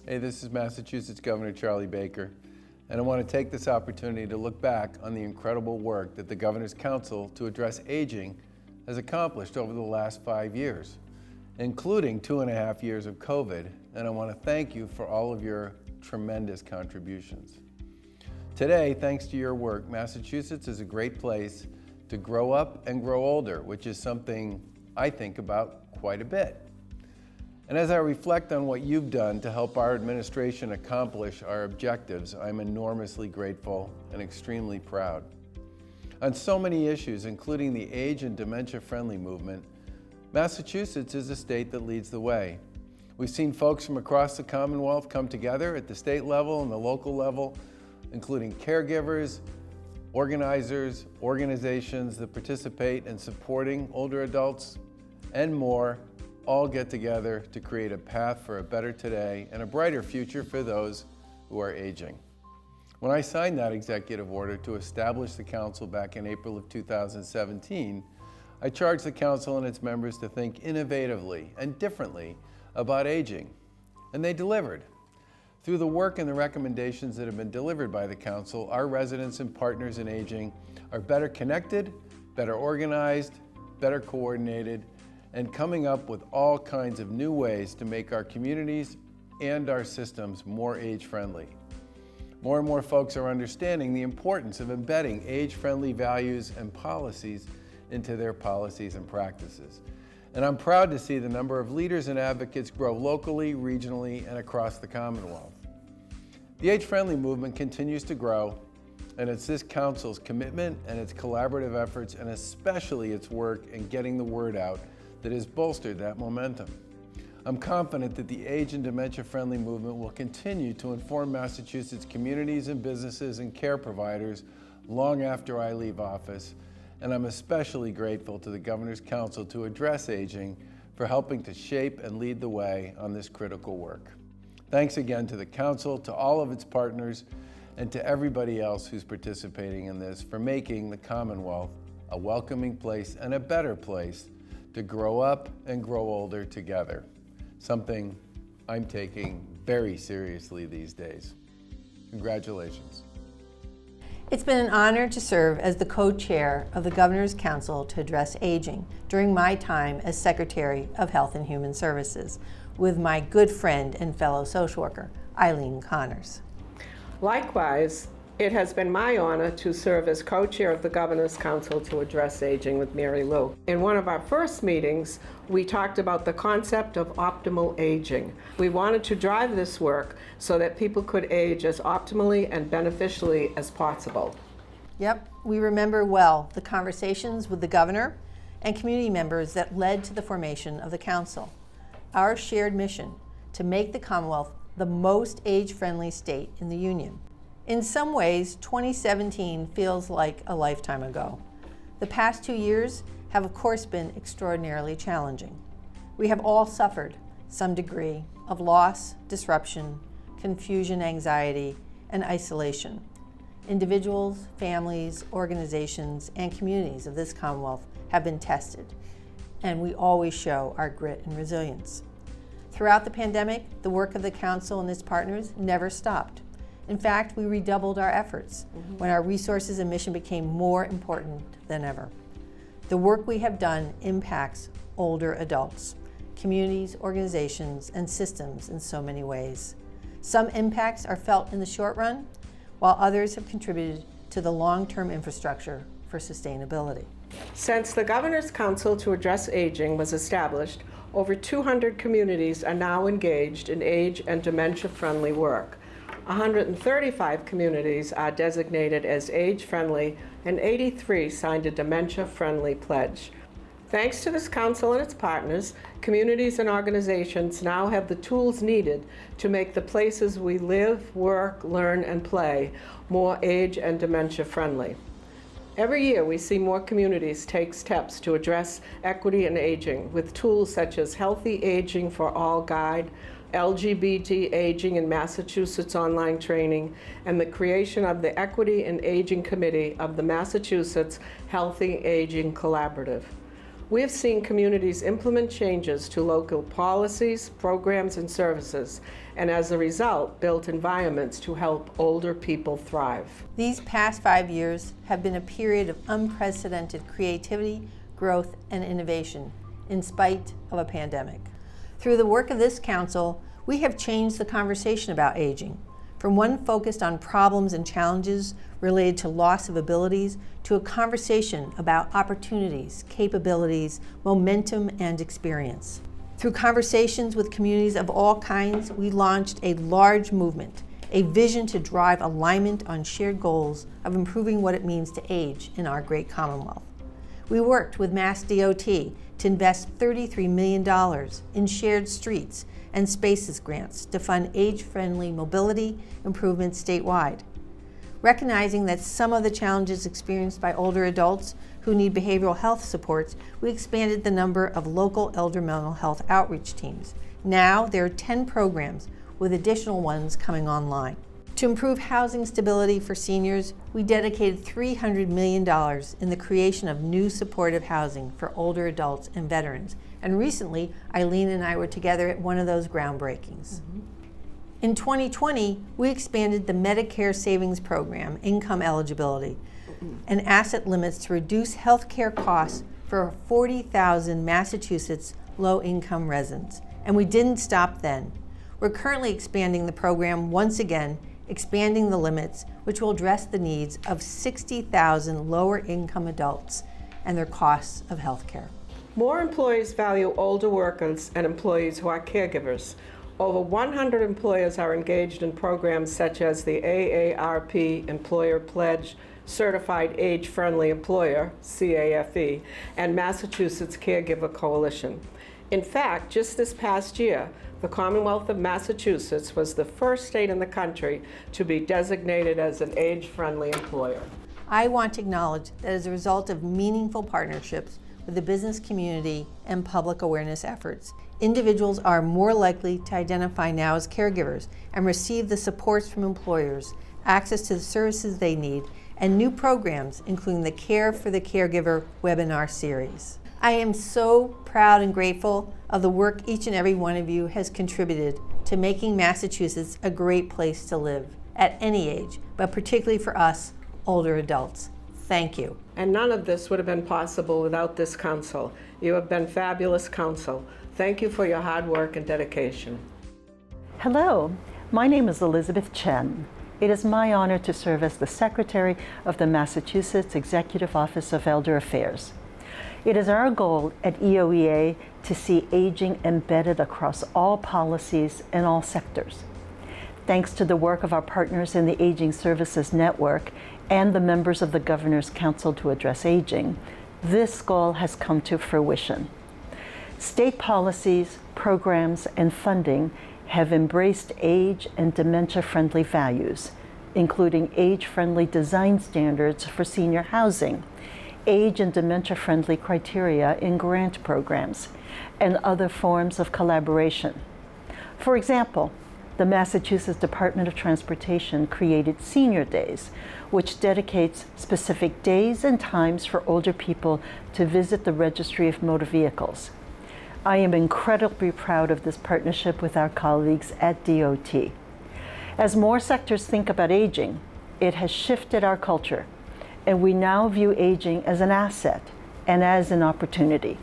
Hey, this is Massachusetts Governor Charlie Baker, and I want to take this opportunity to look back on the incredible work that the Governor's Council to Address Aging has accomplished over the last 5 years, including 2.5 years of COVID, and I want to thank you for all of your tremendous contributions. Today, thanks to your work, Massachusetts is a great place to grow up and grow older, which is something I think about quite a bit. And as I reflect on what you've done to help our administration accomplish our objectives, I'm enormously grateful and extremely proud. On so many issues, including the age and dementia-friendly movement, Massachusetts is a state that leads the way. We've seen folks from across the Commonwealth come together at the state level and the local level, including caregivers, organizers, organizations that participate in supporting older adults, and more, all get together to create a path for a better today and a brighter future for those who are aging. When I signed that executive order to establish the council back in April of 2017, I charged the council and its members to think innovatively and differently about aging, and they delivered. Through the work and the recommendations that have been delivered by the council, our residents and partners in aging are better connected, better organized, better coordinated, and coming up with all kinds of new ways to make our communities and our systems more age-friendly. More and more folks are understanding the importance of embedding age-friendly values and policies into their policies and practices. And I'm proud to see the number of leaders and advocates grow locally, regionally, and across the Commonwealth. The age-friendly movement continues to grow, and it's this council's commitment and its collaborative efforts, and especially its work in getting the word out, that has bolstered that momentum. I'm confident that the age and dementia-friendly movement will continue to inform Massachusetts communities and businesses and care providers long after I leave office, and I'm especially grateful to the Governor's Council to Address Aging for helping to shape and lead the way on this critical work. Thanks again to the Council, to all of its partners, and to everybody else who's participating in this for making the Commonwealth a welcoming place and a better place to grow up and grow older together, something I'm taking very seriously these days. Congratulations. It's been an honor to serve as the co-chair of the Governor's Council to Address Aging during my time as Secretary of Health and Human Services with my good friend and fellow social worker, Eileen Connors. Likewise, it has been my honor to serve as co-chair of the Governor's Council to Address Aging with Mary Lou. In one of our first meetings, we talked about the concept of optimal aging. We wanted to drive this work so that people could age as optimally and beneficially as possible. Yep, we remember well the conversations with the Governor and community members that led to the formation of the Council. Our shared mission to make the Commonwealth the most age-friendly state in the Union. In some ways, 2017 feels like a lifetime ago. The past 2 years have of course been extraordinarily challenging. We have all suffered some degree of loss, disruption, confusion, anxiety, and isolation. Individuals, families, organizations, and communities of this Commonwealth have been tested, and we always show our grit and resilience. Throughout the pandemic, the work of the Council and its partners never stopped. In fact, we redoubled our efforts when our resources and mission became more important than ever. The work we have done impacts older adults, communities, organizations, and systems in so many ways. Some impacts are felt in the short run, while others have contributed to the long-term infrastructure for sustainability. Since the Governor's Council to Address Aging was established, over 200 communities are now engaged in age and dementia-friendly work. 135 communities are designated as age-friendly, and 83 signed a dementia-friendly pledge. Thanks to this council and its partners, communities and organizations now have the tools needed to make the places we live, work, learn, and play more age and dementia-friendly. Every year, we see more communities take steps to address equity in aging with tools such as Healthy Aging for All Guide, LGBT Aging in Massachusetts online training, and the creation of the Equity in Aging Committee of the Massachusetts Healthy Aging Collaborative. We have seen communities implement changes to local policies, programs, and services, and as a result, built environments to help older people thrive. These past 5 years have been a period of unprecedented creativity, growth, and innovation, in spite of a pandemic. Through the work of this council, we have changed the conversation about aging, from one focused on problems and challenges related to loss of abilities to a conversation about opportunities, capabilities, momentum, and experience. Through conversations with communities of all kinds, we launched a large movement, a vision to drive alignment on shared goals of improving what it means to age in our great Commonwealth. We worked with Mass DOT to invest $33 million in shared streets and spaces grants to fund age-friendly mobility improvements statewide. Recognizing that some of the challenges experienced by older adults who need behavioral health supports, we expanded the number of local elder mental health outreach teams. Now there are 10 programs, with additional ones coming online. To improve housing stability for seniors, we dedicated $300 million in the creation of new supportive housing for older adults and veterans. And recently, Eileen and I were together at one of those groundbreakings. In 2020, we expanded the Medicare Savings Program income eligibility and asset limits to reduce health care costs for 40,000 Massachusetts low-income residents. And we didn't stop then. We're currently expanding the program once again, expanding the limits, which will address the needs of 60,000 lower-income adults and their costs of health care. More employees value older workers and employees who are caregivers. Over 100 employers are engaged in programs such as the AARP Employer Pledge, Certified Age-Friendly Employer, CAFE, and Massachusetts Caregiver Coalition. In fact, just this past year, the Commonwealth of Massachusetts was the first state in the country to be designated as an age-friendly employer. I want to acknowledge that as a result of meaningful partnerships with the business community and public awareness efforts, individuals are more likely to identify now as caregivers and receive the supports from employers, access to the services they need, and new programs, including the Care for the Caregiver webinar series. I am so proud and grateful of the work each and every one of you has contributed to making Massachusetts a great place to live at any age, but particularly for us, older adults. Thank you. And none of this would have been possible without this council. You have been fabulous council. Thank you for your hard work and dedication. Hello, my name is Elizabeth Chen. It is my honor to serve as the Secretary of the Massachusetts Executive Office of Elder Affairs. It is our goal at EOEA to see aging embedded across all policies and all sectors. Thanks to the work of our partners in the Aging Services Network and the members of the Governor's Council to Address Aging, this goal has come to fruition. State policies, programs, and funding have embraced age and dementia-friendly values, including age-friendly design standards for senior housing, age and dementia-friendly criteria in grant programs, and other forms of collaboration. For example, the Massachusetts Department of Transportation created Senior Days, which dedicates specific days and times for older people to visit the Registry of Motor Vehicles. I am incredibly proud of this partnership with our colleagues at DOT. As more sectors think about aging, it has shifted our culture, and we now view aging as an asset and as an opportunity.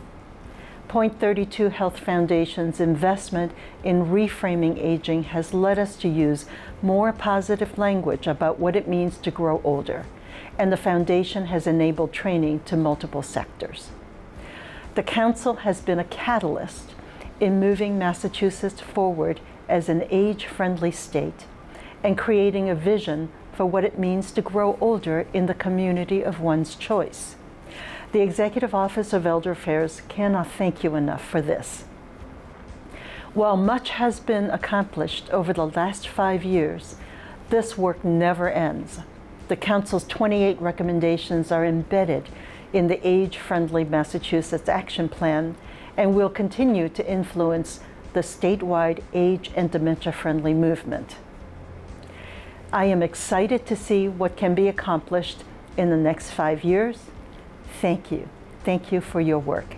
Point 32 Health Foundation's investment in reframing aging has led us to use more positive language about what it means to grow older, and the foundation has enabled training to multiple sectors. The Council has been a catalyst in moving Massachusetts forward as an age-friendly state and creating a vision for what it means to grow older in the community of one's choice. The Executive Office of Elder Affairs cannot thank you enough for this. While much has been accomplished over the last 5 years, this work never ends. The Council's 28 recommendations are embedded in the Age-Friendly Massachusetts Action Plan and will continue to influence the statewide age and dementia-friendly movement. I am excited to see what can be accomplished in the next 5 years. Thank you. Thank you for your work.